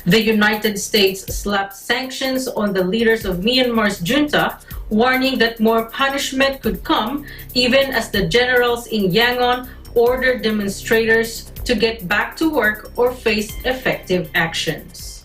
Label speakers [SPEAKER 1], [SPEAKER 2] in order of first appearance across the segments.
[SPEAKER 1] The United States slapped sanctions on the leaders of Myanmar's junta, warning that more punishment could come even as the generals in Yangon ordered demonstrators to get back to work or face effective actions.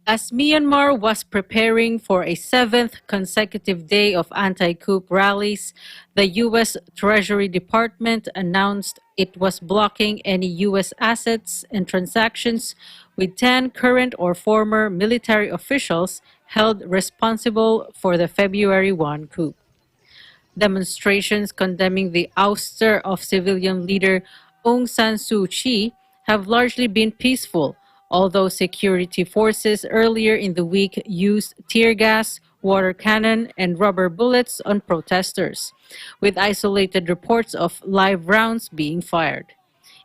[SPEAKER 1] As Myanmar was preparing for a seventh consecutive day of anti-coup rallies, the U.S. Treasury Department announced it was blocking any U.S. assets and transactions with 10 current or former military officials held responsible for the February 1 coup. Demonstrations condemning the ouster of civilian leader Aung San Suu Kyi have largely been peaceful, although security forces earlier in the week used tear gas, water cannon, and rubber bullets on protesters, with isolated reports of live rounds being fired.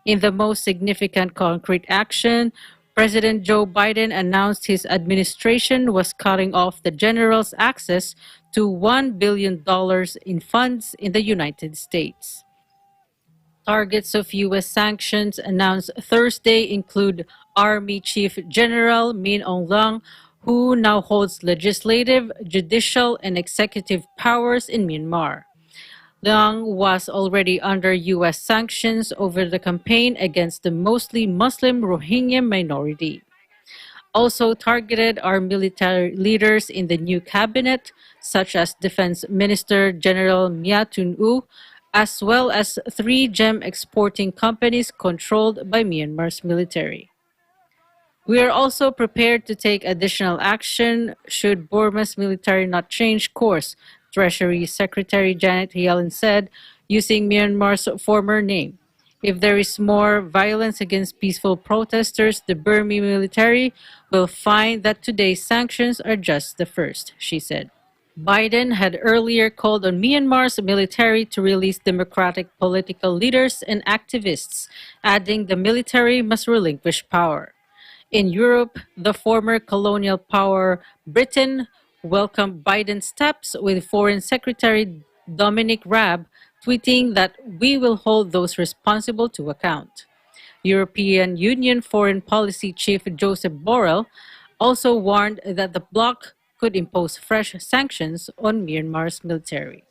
[SPEAKER 1] In the most significant concrete action, President Joe Biden announced his administration was cutting off the general's access to $1 billion in funds in the United States. Targets of U.S. sanctions announced Thursday include Army Chief General Min Aung Hlaing, who now holds legislative, judicial, and executive powers in Myanmar. Hlaing was already under U.S. sanctions over the campaign against the mostly Muslim Rohingya minority. Also targeted are military leaders in the new cabinet, such as Defense Minister General Mya Tun-u, as well as 3 gem exporting companies controlled by Myanmar's military. We are also prepared to take additional action should Burma's military not change course, Treasury Secretary Janet Yellen said, using Myanmar's former name. If there is more violence against peaceful protesters, the Burmese military will find that today's sanctions are just the first, she said. Biden had earlier called on Myanmar's military to release democratic political leaders and activists, adding the military must relinquish power. In Europe, the former colonial power Britain welcomed Biden's steps, with Foreign Secretary Dominic Raab tweeting that we will hold those responsible to account. European Union Foreign Policy Chief Joseph Borrell also warned that the bloc could impose fresh sanctions on Myanmar's military.